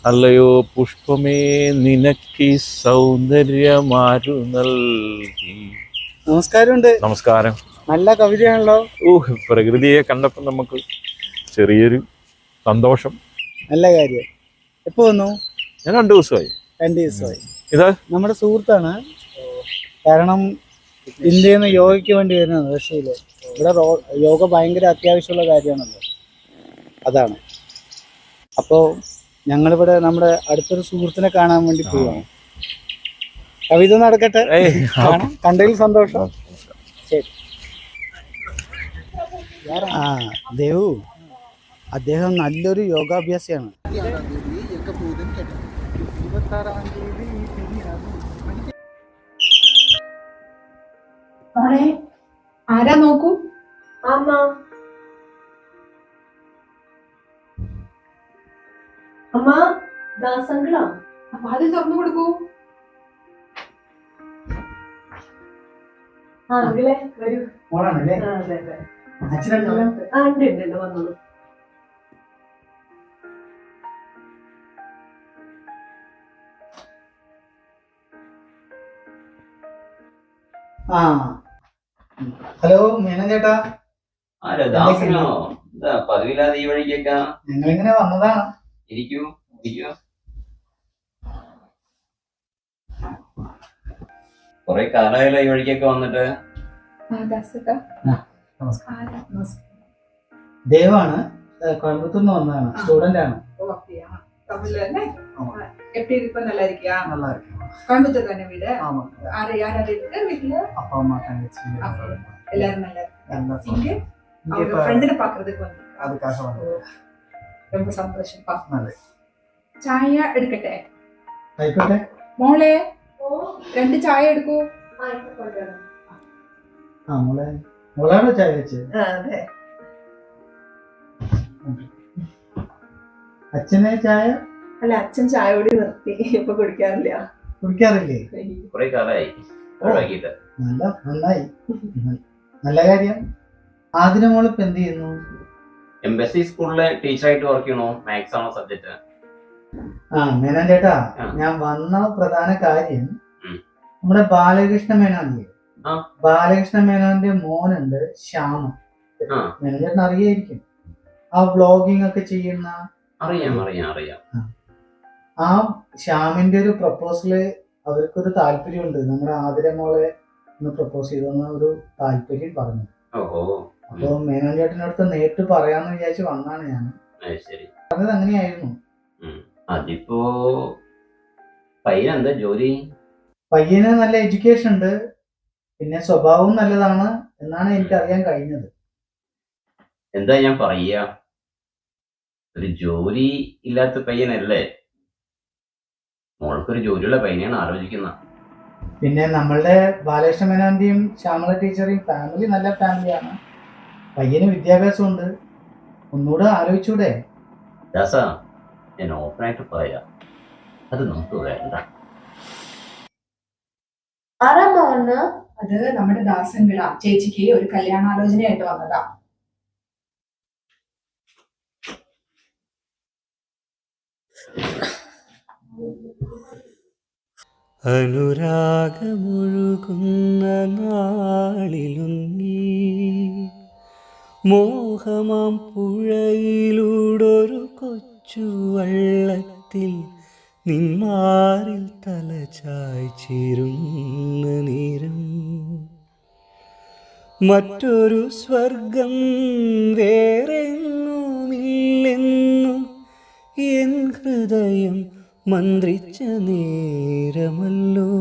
അല്ലയോ പുഷ്പമേ നിനക്ക് സൗന്ദര്യമാരു നൽകി. നമസ്കാരമുണ്ട്. നമസ്കാരം. നല്ല കവിതയാണല്ലോ. പ്രകൃതിയെ കണ്ടപ്പോൾ നമുക്ക് ചെറിയൊരു സന്തോഷം. നല്ല കാര്യം. എപ്പോ വന്നു? ഞാൻ 2 ദിവസമായി. 2 ദിവസമായി. ഇത് നമ്മുടെ സുഹൃത്താണ്. കാരണം ഇന്ത്യയിൽ നിന്ന് യോഗയ്ക്ക് വേണ്ടി വരുന്നത് റഷ്യയില്. ഇവിടെ യോഗ ഭയങ്കര അത്യാവശ്യമുള്ള കാര്യമാണല്ലോ, അതാണ്. അപ്പോൾ ഞങ്ങളിവിടെ നമ്മുടെ അടുത്തൊരു സുഹൃത്തിനെ കാണാൻ വേണ്ടി പോവാണ്. കവിത നടക്കട്ടെ. കണ്ടതിൽ സന്തോഷം. ശരി. ദേവു അദ്ദേഹം നല്ലൊരു യോഗാഭ്യാസിയാണ്. ആരാ നോക്കൂ. അമ്മ അമ്മ ദാസങ്കളാ, വാതിൽ തുറന്നു കൊടുക്കൂ. അങ്കിളെ വരൂ. മോളാണല്ലേ? ഉണ്ട് വന്നോളൂ. ഹലോ മേനൻ ചേട്ടാ. പതിവില്ലാതെ ഈ വഴിക്കൊക്കെ ഞങ്ങളിങ്ങനെ വന്നതാണ്. ഇരിക്കൂ ഇരിക്കൂ. കൊറേ കാലമായല്ലോ ഈ വഴിക്കൊക്കെ വന്നിട്ട്. ദേവാണ്, കോയമ്പത്തൂർ നിന്ന് വന്നതാണ്. സ്റ്റുഡന്റ് ആണ്. കോയമ്പത്തൂർ തന്നെ വീട്. വീട്ടില് அப்பா அம்மா தங்கச்சி எல்லாரும் ഫ്രണ്ടിനെ പാക്കുന്നதுக்கு வந்து அதுக்காக வந்தோம். ரொம்ப சந்தோஷம். நல்லது. ചായ എടുക്കട്ടെ? ആയിക്കോട്ടെ. മോളെ 2 ചായ എടുക്കൂ. മോളാണോ ചായ വെച്ചത്? അതെ. അച്ഛനെ ചായ? അല്ല, അച്ഛൻ ചായ കൂടി നിർത്തി, ഇപ്പൊ കുടിക്കാറില്ലേ? കൊറേ കാലായി ഒഴിവാക്കിയിട്ട്. നന്നായി, നല്ല കാര്യം. ആതിര മോള് ഇപ്പൊ എന്ത് ചെയ്യുന്നു? എംബസി സ്കൂളിലെ ടീച്ചറായിട്ട് വർക്ക് ചെയ്യണോ? മാത്സ് ആണോ സബ്ജക്ട്? മേനോൻ ചേട്ടാ, ഞാൻ വന്ന പ്രധാന കാര്യം നമ്മുടെ ബാലകൃഷ്ണ മേനോനില്ലേ, ബാലകൃഷ്ണ മേനോന്റെ മോനുണ്ട് ശ്യാമ. മേനോൻ ചേട്ടൻ അറിയായിരിക്കും, ആ വ്ളോഗിങ് ഒക്കെ ചെയ്യുന്ന. അറിയാം. ആ ശ്യാമിന്റെ ഒരു പ്രപ്പോസല് അവർക്കൊരു താല്പര്യമുണ്ട്. നമ്മുടെ ആതിര മോളെ ഒന്ന് പ്രപ്പോസ് ചെയ്തെന്ന ഒരു താല്പര്യം പറഞ്ഞു. അപ്പൊ മേനോൻ ചേട്ടൻ്റെ അടുത്ത് നേരിട്ട് പറയാന്ന് വിചാരിച്ച് വന്നാണ് ഞാൻ. പറഞ്ഞത് അങ്ങനെയായിരുന്നു. അതിപ്പോ പയ്യനെന്താ ജോലി? പയ്യന് നല്ല എഡ്യൂക്കേഷൻ ഉണ്ട്, പിന്നെ സ്വഭാവവും നല്ലതാണ് എന്നാണ് എനിക്ക് അറിയാൻ കഴിഞ്ഞത്. എന്താ ഞാൻ പറയാ, ഒരു ജോലി ഇല്ലാത്ത പയ്യനല്ലേ. മോൾക്കൊരു ജോലിയുള്ള പയ്യനെയാണ് ആലോചിക്കുന്ന. പിന്നെ നമ്മളുടെ ബാലകൃഷ്ണ മേനോന്റെയും ശ്യാമള ടീച്ചറേയും ഫാമിലി നല്ല ഫാമിലിയാണ്. പയ്യന് വിദ്യാഭ്യാസമുണ്ട്, ഒന്നുകൂടെ ആലോചിച്ചൂടെ? ദാസാ, ഞാൻ ഓപ്പണായിട്ട് പറയാം, അത് നമുക്ക് വേണ്ട. അത് നമ്മുടെ ദാസങ്കിള ചേച്ചിക്ക് ഒരു കല്യാണാലോചനയായിട്ട് വന്നതാ. അനുരാഗമൊഴുകുന്ന നാളിലുങ്ങി മോഹമാം പുഴയിലൂടൊരു കൊച്ചു വള്ളത്തിൽ നിന്മാറിൽ തലചായ്ച്ചിരുന്ന നേരം മറ്റൊരു സ്വർഗം വേറെങ്ങുമില്ലെന്നു എൻ ഹൃദയം മന്ത്രിച്ച നേരമല്ലോ,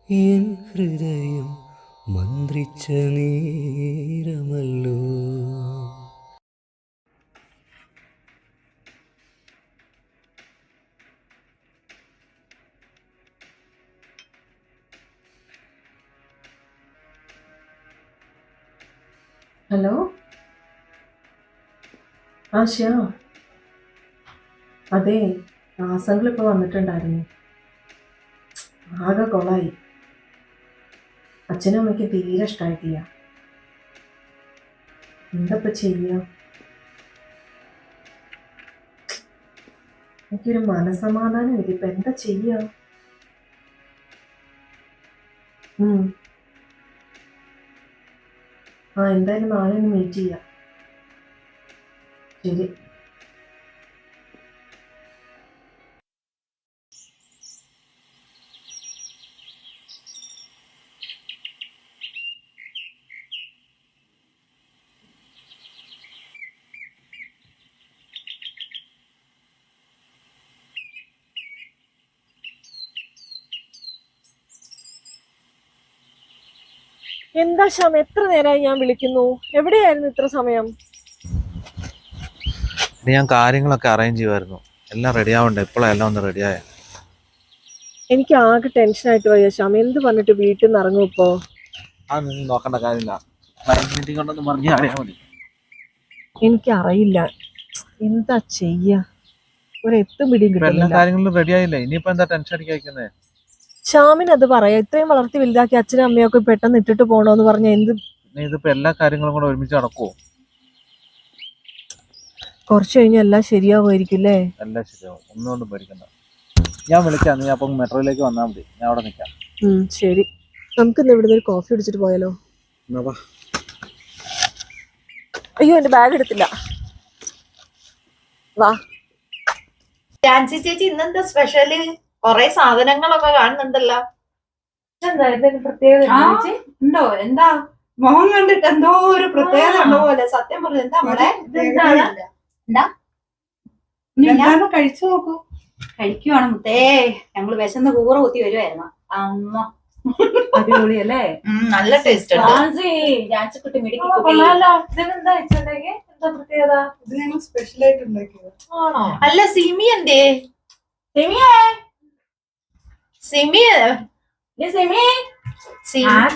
എൻ ഹൃദയം മന്ത്രിച്ച നേരമല്ലോ. ഹലോ. ശ്യാം, അതെ, ദാസങ്ങളിപ്പോൾ വന്നിട്ടുണ്ടായിരുന്നു. ആകെ കൊളായി. അച്ഛനും അമ്മയ്ക്ക് തീരെ ഇഷ്ടമായിട്ടില്ല. എന്തപ്പോൾ ചെയ്യുക? എനിക്കൊരു മനസമാധാനം ഇല്ല. ഇപ്പൊ എന്താ ചെയ്യാ? എന്തായാലും നാളെ ഒന്ന് മീറ്റ് ചെയ്യാം. ശരി. എന്താ ശ്യാം, എത്ര നേരമായി ഞാൻ വിളിക്കുന്നു? എവിടെയായിരുന്നു ഇത്ര സമയം? ഞാൻ കാര്യങ്ങളൊക്കെ അറേഞ്ച് ചെയ്യുമായിരുന്നു. എല്ലാം റെഡി ആവണ്ടേ? ഇപ്പോഴാണ് എല്ലാം ഒന്ന് റെഡിയായ. എനിക്ക് ആകെ ടെൻഷനായിട്ട് വയ്യ ശ്യാം. എന്ത് പറഞ്ഞിട്ട് വീട്ടിൽ നിന്ന് ഇറങ്ങും ഇപ്പോ? അതൊന്നും നോക്കേണ്ട കാര്യമില്ല. ക്ലൈന്റ് മീറ്റിംഗ് ഉണ്ടെന്ന് പറഞ്ഞ് അറിയാൻ മതി. എനിക്കറിയില്ല എന്താ ചെയ്യാ, ഒരു എത്തും പിടിയും എല്ലാ കിട്ടുന്നില്ല. കാര്യങ്ങളും റെഡി ആയില്ലേ? ഇനിയിപ്പോ എന്താ ടെൻഷൻ അടിക്കാതിരിക്കുന്നേ? ശ്യാമിന് അത് പറയാ. ഇത്രയും വളർത്തി വലുതാക്കി അച്ഛനും അമ്മയൊക്കെ പെട്ടെന്ന് ഇട്ടിട്ട് പോണോന്ന് പറഞ്ഞ എന്ത്? ഇതിപ്പോ എല്ലാ കാര്യങ്ങളും കൂടെ ഒരുമിച്ച് നടക്കുവോ? കുറച്ച് കഴിഞ്ഞാൽ എല്ലാം ശരിയാവുമായിരിക്കും അല്ലേ? എല്ലാം ശരിയാവും, ഒന്നുകൊണ്ടും പേടിക്കണ്ട. ഞാൻ വിളിക്കാം, നീ അപ്പം മെട്രോയിലേക്ക് വന്നാൽ മതി, ഞാൻ അവിടെ നിൽക്കാം. ശരി, നമുക്കിന്ന് ഇവിടുന്ന് ഒരു കോഫി കുടിച്ചിട്ട് പോയാലോ? അയ്യോ, എന്റെ ബാഗ് എടുത്തില്ല. വാ. ജാൻസി ചേച്ചി, ഇന്നെന്താ സ്പെഷ്യല്? കൊറേ സാധനങ്ങളൊക്കെ കാണുന്നുണ്ടല്ലോ. ഉണ്ടോ? എന്താ മോഹം കണ്ടിട്ട് എന്തോ ഒരു പ്രത്യേകത ഉണ്ടോ പോലെ. സത്യം പറഞ്ഞു, എന്താ മോളെ? എന്താ കഴിച്ചു നോക്കൂ. കഴിക്കുവാണ് മുത്തേ. ഞങ്ങള് വിശന്ന് കൂറ കുത്തി വരുവായിരുന്നു. അമ്മ അടിപൊളിയല്ലേ? നല്ല ടേസ്റ്റ് ഉണ്ട്. ജാൻസിക്കുട്ടി മിടിക്കി. സ്പെഷ്യൽ ആയിട്ട് ഉണ്ടാക്കിയത്. അല്ല, സിമി എന്തേ?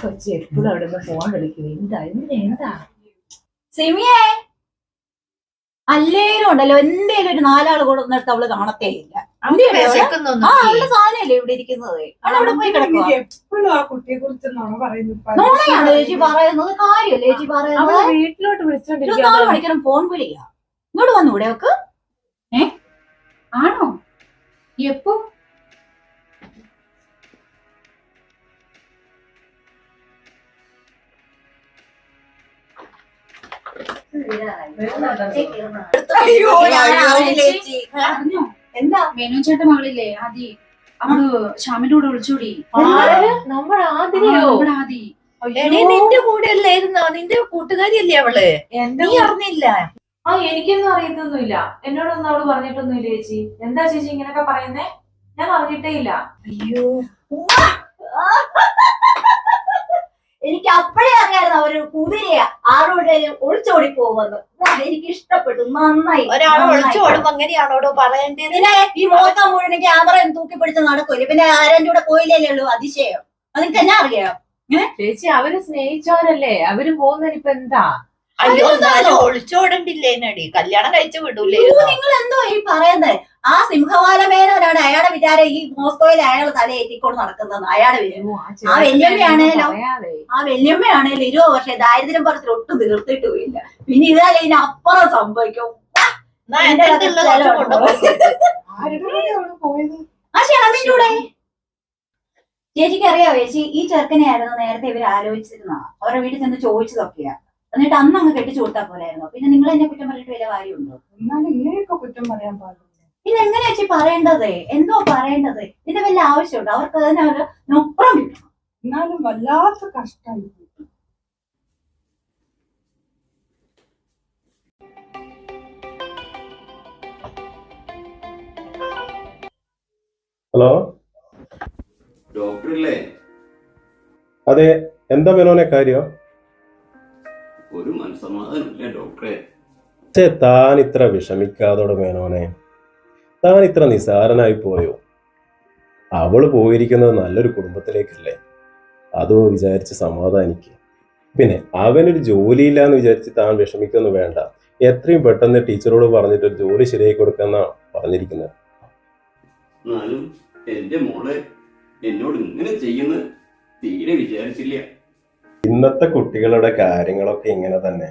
കൊച്ചി എപ്പോഴും അവിടെ നിന്ന് ഫോൺ വിളിക്കും. എന്താ സിമിയെ? അല്ലേലും ഉണ്ടല്ലോ, എന്തേലും ഒരു നാലാള് കൂടെ ഒന്നിടത്ത് അവള് കാണത്തേ ഇല്ല. അവളുടെ സാധനല്ലേ ഇവിടെ ഇരിക്കുന്നത്. അവിടെ പോയി കിടക്കുക. എപ്പോഴും ആ കുട്ടിയെ കുറിച്ച് പറയുന്നു. ചേച്ചി പറയുന്നത് കാര്യമല്ലേ? ചേച്ചി പറയുന്നത് വീട്ടിലോട്ട് 24 മണിക്കൂറും ഫോൺ വിളിയാ. ഇങ്ങോട്ട് വന്നൂടെ അവക്ക്? ആണോ? എപ്പോ? എന്താ മേനോൻ ചേട്ടൻ മകളില്ലേ ആദി, അവള് ശ്യാമിന്റെ കൂടെ വിളിച്ചോടി. നമ്മുടെ ആദി നിന്റെ കൂടെ അല്ലായിരുന്നോ? നിന്റെ കൂട്ടുകാരിയല്ലേ അവള്? നീ അറിഞ്ഞില്ല? എനിക്കൊന്നും അറിയത്തൊന്നുമില്ല. എന്നോടൊന്നും അവള് പറഞ്ഞിട്ടൊന്നുമില്ല ചേച്ചി. എന്താ ചേച്ചി ഇങ്ങനൊക്കെ പറയുന്നേ? ഞാൻ അറിഞ്ഞിട്ടേ ഇല്ല. അയ്യോ, എനിക്ക് അപ്പഴേ അറിയായിരുന്നു അവര് കുതിരയാ ആരോടെ ഒളിച്ചോടി പോകുന്നത്. എനിക്ക് ഇഷ്ടപ്പെട്ടു, നന്നായി. ഒരാൾ ഒളിച്ചോടുമ്പോ അങ്ങനെയാണോടോ പറയേണ്ടത്? ഈ മോക്കം മുഴുവൻ ക്യാമറ തൂക്കിപ്പിടിച്ച് നടക്കൂല്ലേ? പിന്നെ ആരെന്റെ കൂടെ പോയില്ലേ ഉള്ളൂ അതിശയം. അതെനിക്ക് എന്നാ അറിയാം. ചേച്ചി, അവര് സ്നേഹിച്ചവരല്ലേ? അവര് പോകുന്നതിനിപ്പോ എന്താ? അയ്യോ, ഒളിച്ചോടണ്ടില്ലേനടി, കല്യാണം കഴിച്ചു വിടൂലേ? നിങ്ങൾ എന്തോ ഈ പറയുന്നത്? ആ സിംഹവാലമേനോനാണ് അയാളുടെ വിചാരം ഈ മോസ്കോയിൽ അയാൾ തലയേറ്റിക്കൊണ്ട് നടക്കുന്നത്. അയാളുടെ ആ വല്യമ്മയാണേലോ, 20 വർഷം ദാരിദ്ര്യം പറഞ്ഞിട്ട് ഒട്ടും തീർത്തിട്ടുമില്ല. പിന്നെ ഇതായാലും ഇതിനപ്പുറം സംഭവിക്കും. ആ ശ്യാമിന്റെ കൂടെ. ചേച്ചിക്ക് അറിയാവോ ചേച്ചി, ഈ ചെറുക്കനെ ആയിരുന്നു നേരത്തെ ഇവർ ആലോചിച്ചിരുന്ന. അവരുടെ വീട്ടിൽ ചെന്ന് ചോദിച്ചതൊക്കെയാ. എന്നിട്ട് അന്ന് അങ്ങ് കെട്ടിച്ചു കൊടുത്താൽ പോലായിരുന്നു. പിന്നെ നിങ്ങൾ എന്നെ കുറ്റം പറഞ്ഞിട്ട് വലിയ കാര്യമുണ്ടോ? എന്നാലും ഇങ്ങനെയൊക്കെ കുറ്റം പറയാൻ പാടില്ല. പിന്നെ എങ്ങനെയാ ചേച്ചി പറയേണ്ടത്? എന്തോ പറയേണ്ടത്? ഇതിന്റെ വല്ല ആവശ്യമുണ്ടോ? അവർക്ക് തന്നെ ഒരു നൊപ്പുറം കിട്ടണം. എന്നാലും വല്ലാത്ത കഷ്ടമായി. ഹലോ, ഡോക്ടറല്ലേ? അതെ, എന്താ മേനോനെ കാര്യം? ഒരു മനസ്സമാധാനമില്ല ഡോക്ടറെ. താൻ ഇത്ര വിഷമിക്കാതോടെ മേനോനെ. താൻ ഇത്ര നിസാരനായി പോയോ? അവള് പോയിരിക്കുന്നത് നല്ലൊരു കുടുംബത്തിലേക്കല്ലേ? അതോ വിചാരിച്ച് സമാധാനിക്കുക. പിന്നെ അവനൊരു ജോലിയില്ലാന്ന് വിചാരിച്ച് താൻ വിഷമിക്കൊന്നും വേണ്ട. എത്രയും പെട്ടെന്ന് ടീച്ചറോട് പറഞ്ഞിട്ട് ഒരു ജോലി ശരിയായി കൊടുക്കാന്നാ പറഞ്ഞിരിക്കുന്നത്. എന്നാലും എന്റെ മോളെ എന്നോട് ഇങ്ങനെ ചെയ്യുന്നത് തീരെ വിചാരിച്ചില്ല. ഇന്നത്തെ കുട്ടികളുടെ കാര്യങ്ങളൊക്കെ ഇങ്ങനെ തന്നെ.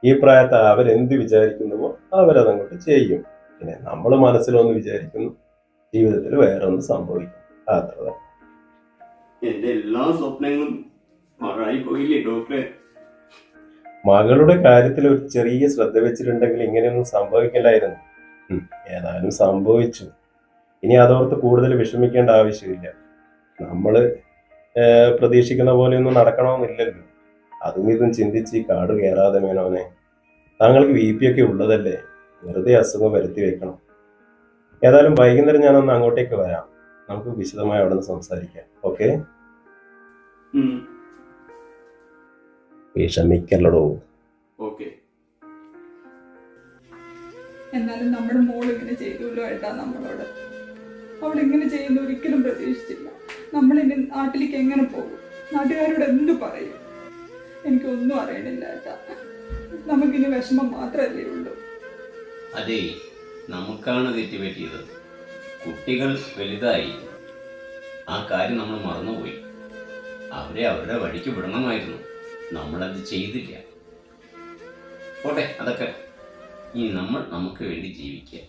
ഈ പ്രായത്തിൽ അവരെന്ത് വിചാരിക്കുന്നുവോ അവരതങ്ങോട്ട് ചെയ്യും. പിന്നെ നമ്മൾ മനസ്സിലൊന്ന് വിചാരിക്കുന്നു, ജീവിതത്തിൽ വേറെ ഒന്നും സംഭവിക്കും. അത്ര തന്നെ. എന്റെ എല്ലാ സ്വപ്നങ്ങളും പാഴായി പോയില്ലേ ഡോക്ടറെ? മകളുടെ കാര്യത്തിൽ ഒരു ചെറിയ ശ്രദ്ധ വെച്ചിട്ടുണ്ടെങ്കിൽ ഇങ്ങനെയൊന്നും സംഭവിക്കില്ലായിരുന്നു. ഏതായാലും സംഭവിച്ചു. ഇനി അതോർത്ത് കൂടുതൽ വിഷമിക്കേണ്ട ആവശ്യമില്ല. നമ്മള് പ്രതീക്ഷിക്കുന്ന പോലെയൊന്നും നടക്കണമെന്നില്ലല്ലോ. അതും ഇതും ചിന്തിച്ച് ഈ കാട് കയറാതെ മേനോനെ. താങ്കൾക്ക് BP ഒക്കെ ഉള്ളതല്ലേ, വെറുതെ അസുഖം വരുത്തി വെക്കണം. ഏതായാലും വൈകുന്നേരം ഞാനൊന്ന് അങ്ങോട്ടേക്ക് വരാം. നമുക്ക് വിശദമായി അവിടെ നിന്ന് സംസാരിക്കാം. ഓക്കെ? വിഷമിക്കല്ലടോ. ഓക്കെ. എന്നാലും നമ്മുടെ മോൾ ഇങ്ങനെ ചെയ്തല്ലോ ഏട്ടാ നമ്മളോട്. അവൾ ഇങ്ങനെ ചെയ്യുന്ന ഒരിക്കലും പ്രതീക്ഷിച്ചില്ല. നമ്മൾ ഇനി നാട്ടിലേക്ക് എങ്ങനെ പോകും? നാട്ടുകാരോട് എന്തു പറയും? എനിക്കൊന്നും അറിയണില്ല ഏട്ടാ. നമുക്കിനി വിഷമം മാത്രമല്ലേ ഉള്ളൂ. അതെ, നമുക്കാണ് തെറ്റുപറ്റിയത്. കുട്ടികൾ വലുതായി. ആ കാര്യം നമ്മൾ മറന്നുപോയി. അവരെ അവരുടെ വഴിക്ക് വിടണമായിരുന്നു. നമ്മളത് ചെയ്തില്ല. പോട്ടെ, അതൊക്കെ. ഇനി നമ്മൾ നമുക്ക് വേണ്ടി ജീവിക്കുക.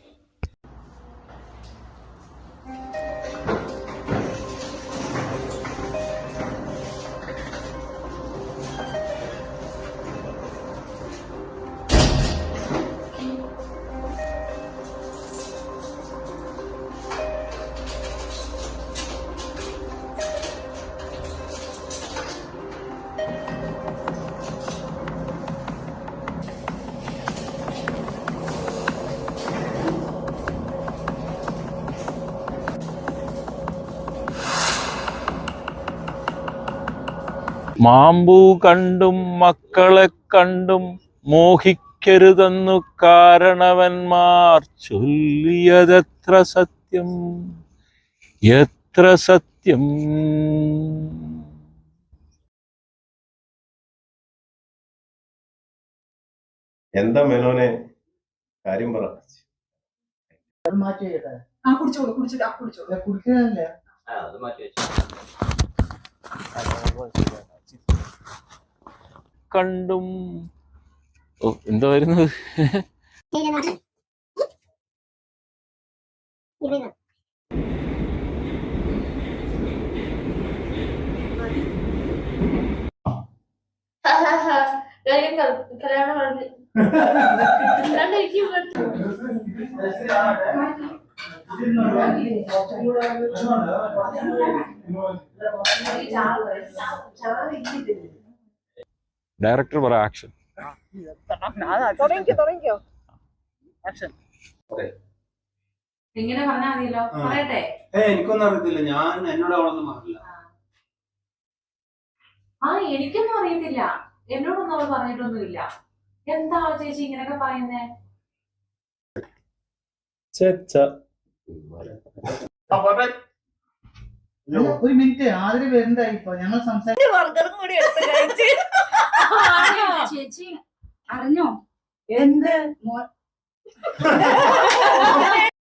മാമ്പൂ കണ്ടും മക്കളെ കണ്ടും മോഹിക്കരുതെന്നു കാരണവന്മാർ ചൊല്ലിയതെത്ര സത്യം, എത്ര സത്യം. എന്താ മേനോനെ, കാര്യം പറ. മാറ്റി വെക്കട്ടെ? കുടിച്ചോളൂ, കുടിച്ചിട്ട് കുടിക്കാനല്ല. അത് മാറ്റി വെച്ചു. കണ്ടും എന്താ വരുന്നത്? ഡയറക്ടർ പറ, ആക്ഷൻ. തുടങ്ങിക്കോ. ഇങ്ങനെ പറഞ്ഞാൽ മതിയല്ലോ. പറയട്ടെ? എനിക്കൊന്നും അറിയത്തില്ല. ഞാൻ എന്നോട് അവളൊന്നും പറഞ്ഞില്ല. എനിക്കൊന്നും അറിയത്തില്ല. എന്നോടൊന്നും അവൾ പറഞ്ഞിട്ടൊന്നുമില്ല. എന്താ ചേച്ചി ഇങ്ങനെയൊക്കെ പറയുന്നേ? ഒരു മിനിറ്റ്, ആതിര വരുന്നതായിപ്പോ ഞങ്ങൾ ചേച്ചി അറിഞ്ഞോ? എന്ത്